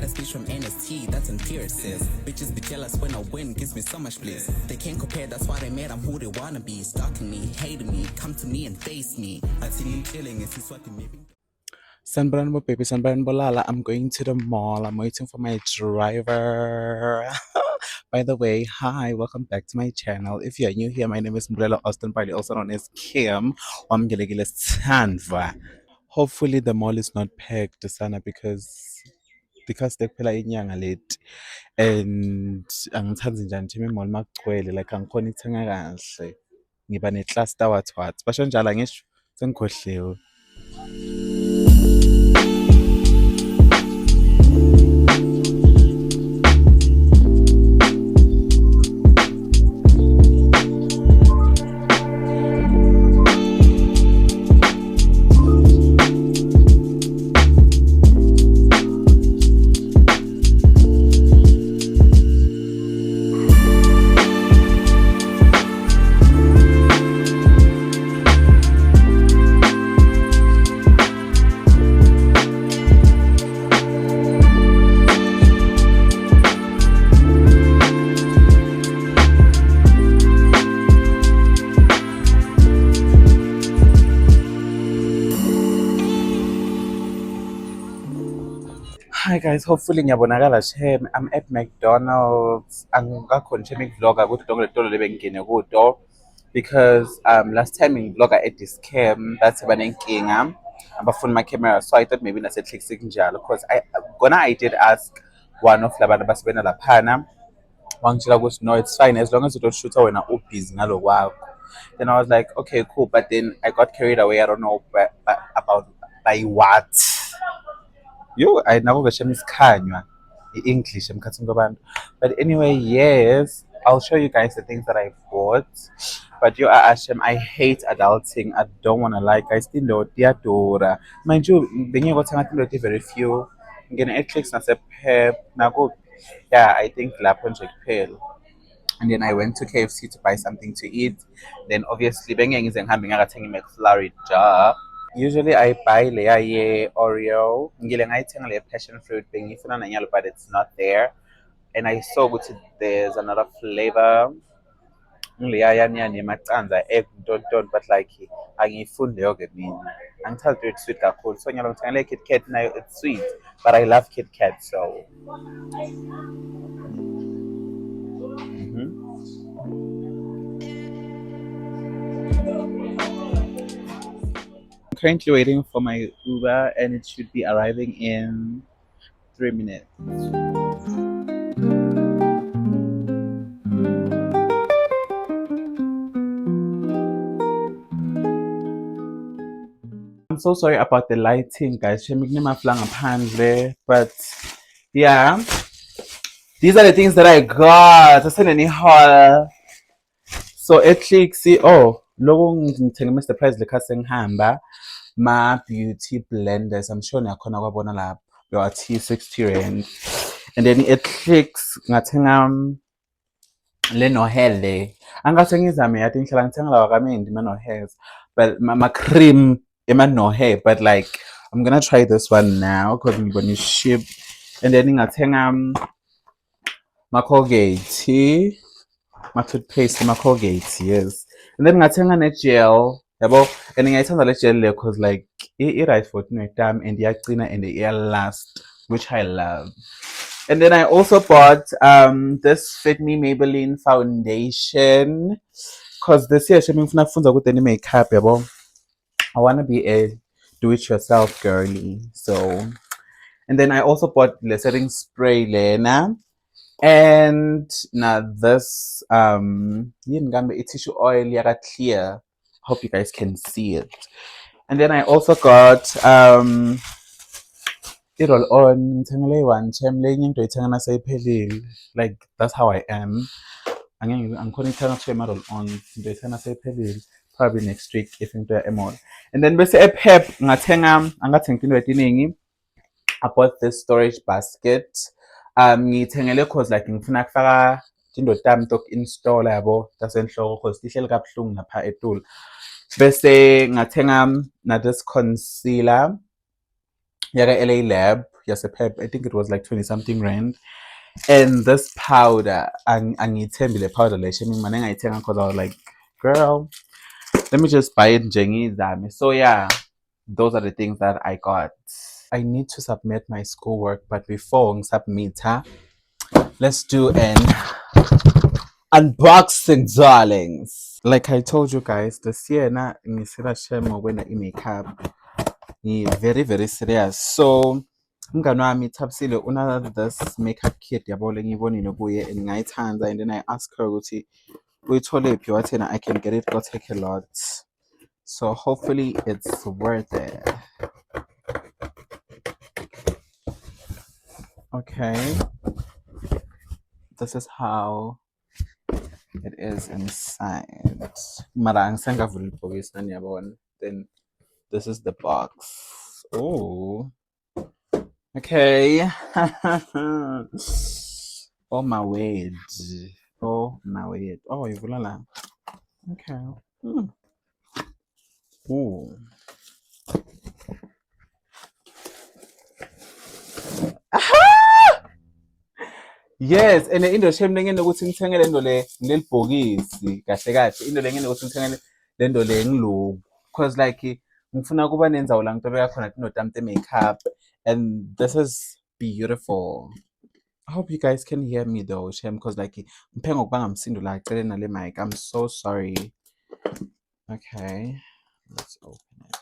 a speech from NST, that's empiricist. Bitches be jealous when I win, gives me so much bliss. They can't compare, that's why they mad, I'm who they wanna be. Stalking me, hating me, come to me and face me. I've seen him chilling, is he sweating maybe? Sanbran baby, Sanbran Bolala. I'm going to the mall. I'm waiting for my driver. By the way, hi, welcome back to my channel. If you're new here, my name is Mbrella Austin Piley, also known as Kim. Wamgelegile Sandva. Hopefully the mall is not packed, Sana, because kuphela inyanga late and angithandi njani nje imall makugcwele like angikhona ukuthenga kahle. Ngiba ne-cluster what. Basho njalo angisho sengikhohliwe. Hi guys, hopefully ngiyabonakala shem. I'm at McDonald's. Angikakhona shem ngivlogger ukuthi lonke le tolo lebengene kudo because last time ngivlogger at this cam bathi banenkinga abafuna my camera, so I thought maybe nase Clicks kunjalo because I did ask one of labantu abasebenza laphana wangitshela ukuthi no, it's fine as long as you don't shoot wena ubusy ngalo kwakho. Then I was like, okay, cool, but then I got carried away. I don't know about by what. Yo, I never got isikhanywa English emkhathini kwabantu. But anyway, yes, I'll show you guys the things that I bought. But you are Hashem, I hate adulting. I don't wanna lie, guys. Tindo diadora. Mind you, bengiyothenga tindo very few. Ngene Netflix nase Pep nago. Yeah, I think lapho nje kuphela. And then I went to KFC to buy something to eat. Then obviously bengiyengize ngihambe ngakathenga McFlurry jar. Usually I buy layer ye Oreo. Ngile ngayithenga le passion fruit bengifuna nanyalo, but it's not there. And I saw ukuthi there's another flavor. Layer yani macandza egg don't, but like angiyifuni leyo ke mina. Angithanda it's sweet kakhulu. So nyalo ngithenga le Kit Kat nayo it's sweet, but I love Kit Kat so. Currently waiting for my Uber and it should be arriving in 3 minutes. I'm so sorry about the lighting, guys. But yeah, these are the things that I got. I sent any haul. So at Clicks, oh, logo ngithenga Mr. Price lekha sengihamba. My beauty blenders, I'm sure ngiyakhona kwabona lapho. Yo athi 60 rand. And then it Clicks ngathenga le no hair le. Angasengizame yathi ngihlala ngithenga lawa kamindi no hairs. But my cream ema no hair, but like I'm gonna try this one now because I'm gonna ship. And then ngathenga my Colgate, my toothpaste, my Colgate, yes. And then ngathenga ne gel. Yabo, and ngiyayithanda le gel le because like it right for time and iyaqina and it last, which I love. And then I also bought this Fit Me Maybelline foundation because this year ngifuna kufunda ukuthi any makeup yabo. I want to be a do-it-yourself girly. So, and then I also bought the setting spray Lena. And now this tissue oil yaga clear. Hope you guys can see it. And then I also got it all on like that's how I am. I'm going to on probably next week if into a more. And then bese a pep ngathenga angathenga into etiningi. I bought this storage basket. Ngithengele cause like ngifuna kufaka into tami tok install yabo tasenhloko cause tihleli kabuhlungu lapha etul. Bese ngathenga na this concealer yaka LA Lab yes, a pep. I think it was like 20 something rand. And this powder, angiyithembile powder le shaming mane ngayithenga because I was like, girl, let me just buy it njengizame. So yeah, those are the things that I got. I need to submit my schoolwork, but before I submit, let's do an unboxing, darlings. Like I told you guys, this year na ngisira shame when I makeup. Very very serious. So umngani wami Thabisile una this makeup kit yabo lengiyibonile kuye and ngayithanda, and then I asked her ukuthi uyithole phi, wathena I can get it go take a lot. So hopefully it's worth it. Okay, this is how it is inside. Mara angisengavula ibhokisi naniyabona. Then this is the box. Oh, okay. Oh my word. Oh my word. Oh, yivula la. Okay. Ooh. Yes, and into shame lengene ukuthi ngithenge lento le leli bhokisi kahle kahle. Into lengene ukuthi ngithenge lento le ngiloku, because like ngifuna kuba nenzawo la ngitobeka khona inotamte makeup, and this is beautiful. I hope you guys can hear me though, shame, because like ngiphe ngokubanga msindo la cele nale mic. I'm so sorry. Okay, let's open it.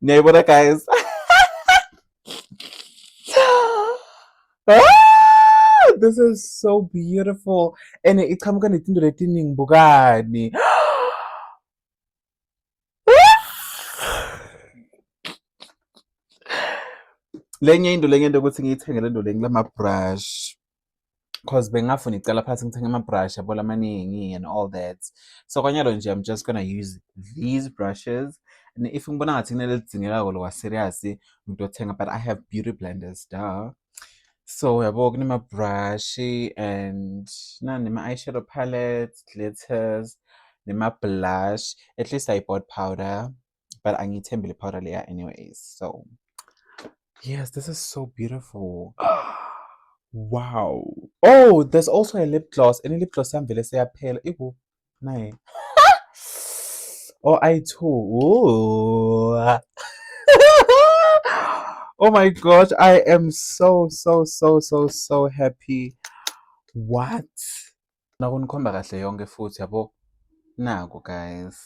Neighbor guys. This is so beautiful, and it comes gonna into the tinning bugani. Lenye into ukuthi ngiyithenge lento le ngilama brush, because bengafuna icala phansi ngithenge ama brush yabo lamaningi and all that. So kanyalo nje I'm just gonna use these brushes, and if ngibona ngathi kunelidingekako lo serious ngitothenga, but I have beauty blenders duh. So yabo kunema brush and nema eyeshadow palettes, glitters, nema blush. At least I bought powder, but angiyithembile powder layer anyways. So yes, this is so beautiful. Wow. Oh, there's also a lip gloss. Any lip gloss I'm very say pale. Ew, nice. Oh, I too. Ooh. Oh my gosh, I am so happy. What? Nakunikhomba kahle yonke futhi yabo. Nako guys.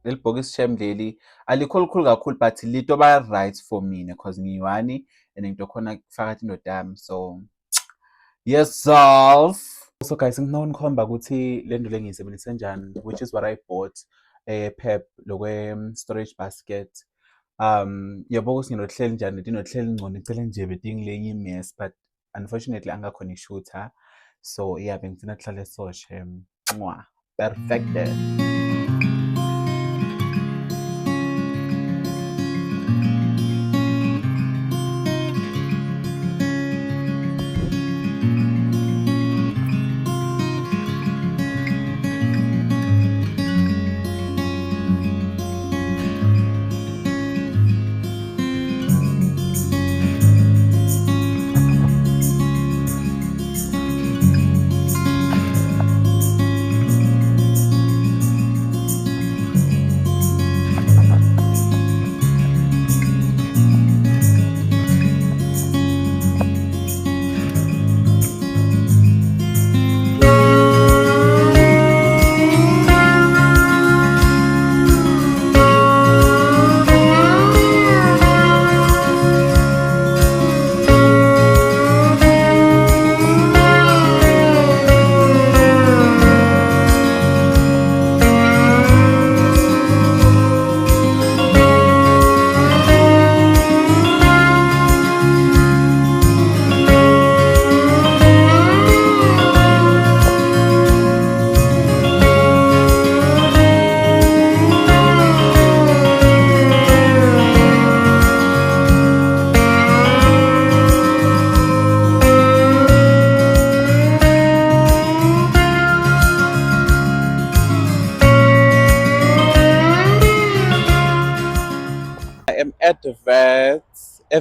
Leli bhokisi shame leli alikhulukhulu kakhulu, but lito ba right for mina because ngiyiwani and ngitokhona kufaka into dam. So yes, also guys, nginikhomba ukuthi lento lengiyisebenzise njani, which is what I bought pep lokwe storage basket. Yabo ukuthi nginohleli njani, ndinohleli ngcono icele nje bedingi lenye mess, but unfortunately angakhona ishooter. So yeah, bengifuna kuhlale so shame. Perfect. am at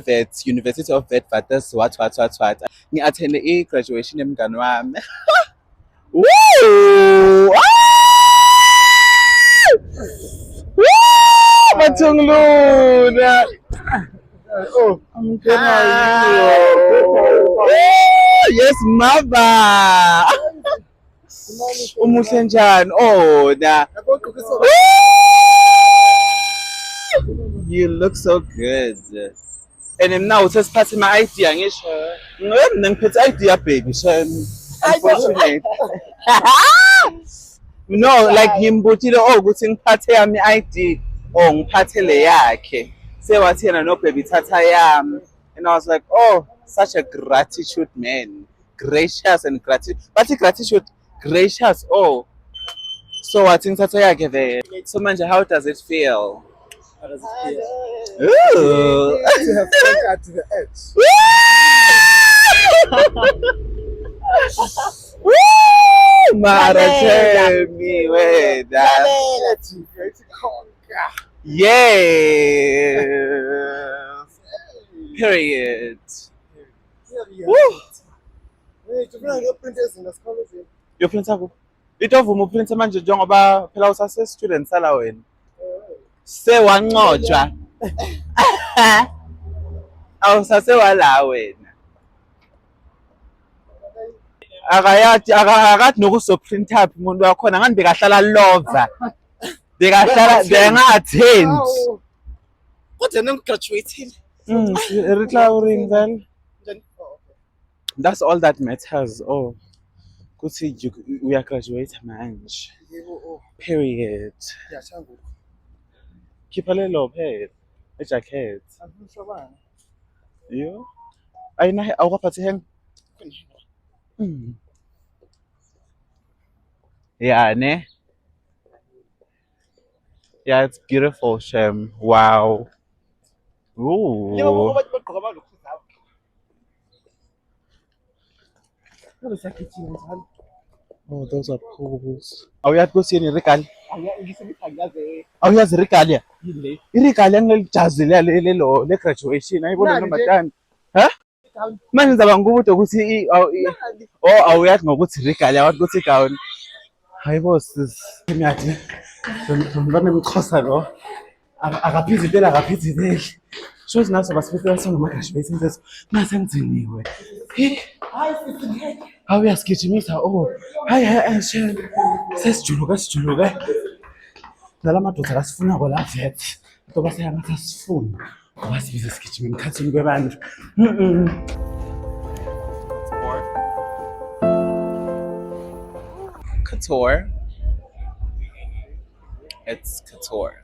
Wits University of Witwatersrand what. Ngi-attend i-graduation yemngani wami. Woo! Ah! Woo! Mathunguluna. Oh, I'm Hi. Yes, mother. Umuhle njani? Oh, na. You look so good. And then now sesiphathe ama-ID angisho. Mina ngiphethe ID yabheki shame. Unfortunately. No, like ngimbutile ukuthi ngiphathe yami i-ID or ngiphathe le yakhe. Sewathi yena no baby thatha yami. And I was like, oh, such a gratitude man. Gracious and gratitude. But gratitude, gracious, oh. So wathi ngithatha yakhe there. So manje, how does it feel? How does it feel? Ooh. To have conquered to the edge. Woo! Mara tell me where that. Let's ready to conquer. Yes. Period. Woo! Hey, tufuna ngeprinters ngasikole zini. Uyoprinta kuphi? Itovuma uprinta manje njengoba phela usase student sala wena. Sewancojwa. Awusase wala wena. Akathi nokusoprinta phi umuntu wakhona ngani bekahlala lova. Bengattend. Kodwa nengigraduated. Reclairing then. That's all that matters. Oh, kuthi we are graduate manje. Yebo, Period. ngiyashanga. Khipha lelo phela ejacket. Angishobana. Yo. Ayina awukaphathi hang. Yeah, ne? Yeah, it's beautiful, Shem. Wow. Ooh. Yebo, bathi bagqoka balokhuzayo. Ngabe sakhithi njalo. Oh, those are pools. Awuyathi kusini regal? Ngisebengiyazi Awuyazi regalia? yile. Iregalia ngelijazi lelo le graduation ayibona Nani noma nje? tani. Huh? Manje ngizaba ngikubude ukuthi awuyathi ngokuthi regalia wathi ukuthi gown. Hayibo sis. Ngiyathi ngibona imxhosa lo. Akaphiziteli. Shothi naso basifika sona graduation seso. Mase ngiziniwe. Hayi sisi. Hawu uyasigijimisa hayi sesijuluka nala madoda lasifunako la vet ngoba seyangathi asifuni ngoba sibize sigijima emkhathini kwebantu Couture. It's couture.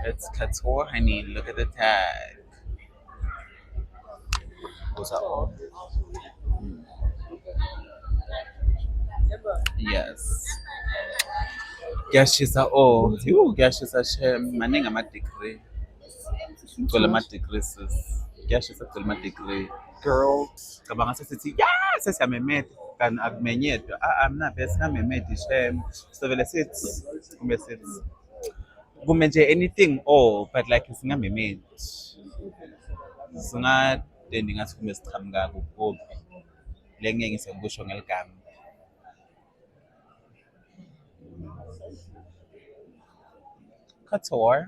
It's couture, honey. Look at the tag. Those are all. Yes. Kuyashisa kuyashisa shem maningi ama-degree. Ngicela ama-degree sis. Kuyashisa kugcwele ama-degree. Girl. Cabanga sesithi sesiyamemeda kanti akumenyedwa. Mna singamemedi shem. Sivele sithi kumbe sithi kume nje anything but like singamemedi. Singadendi ngathi kumbe siqhamuka kuphi. Le ngeke ngisekusho ngeligama. Couture.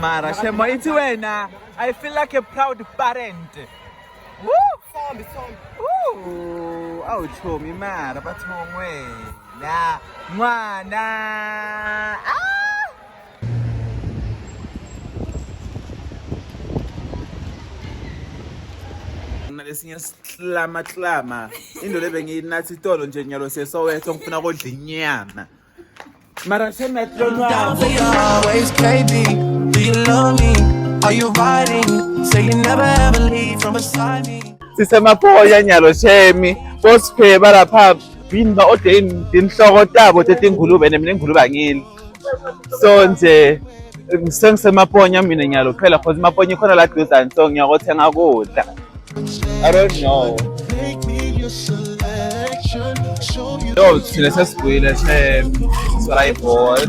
Mara Shemo ithi wena I feel like a proud parent. Woo! Sombi. Woo! Awuchomi Mara bathongwe. La ngwana. lesinye siklama into le bengiyinathi itolo nje nyalo seSoweto ngifuna kodla inyama mara Down for you always, KB. Do you love me? Are you riding? Say you never ever leave from beside me. sisemapoya nyalo shemi bosipheba lapha bini ba ode inhloko tabo tetingulube nemine ingulube angili so nje sengisemaponya mina nyalo phela cause maponya khona la duzane so ngiyakothenga kudla I don't know Make me your selection. Show you yo thina sesibuyile shem that's what I bought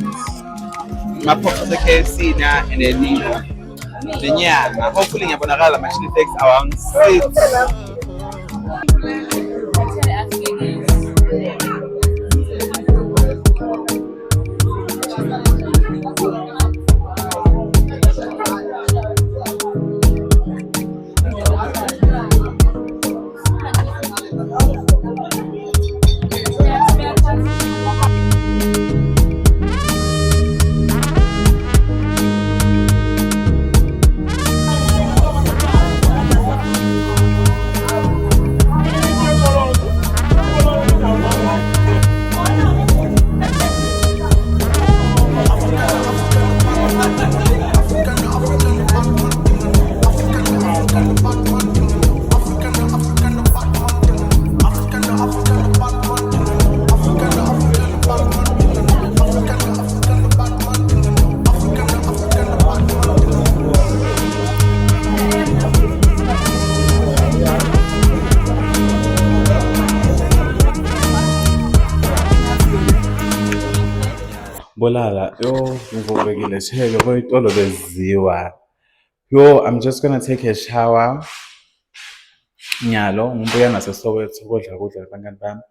maphoko se KFC na and then lenyama hopefully ngiyabonakala machine takes around 6 Bolala, yo, ngivukile shebe koyitolo beziwa. Yo, I'm just gonna take a shower. Nyalo, ngibuya ngaseSoweto kodla labangani bami.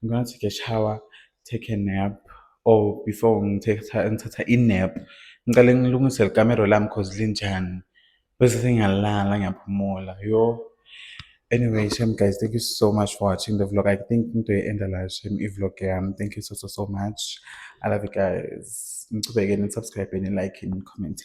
I'm gonna take a shower, take a nap. Or before ngithatha i-nap, ngicale ngilungise likamero lami cause linjani. Bese sengiyalala ngiyaphumula. Yo. Anyway, Shem guys, thank you so much for watching the vlog. I think into end la Shem vlog yami. Thank you so much. I love you guys. Ngicubekeni subscribe and like and comment.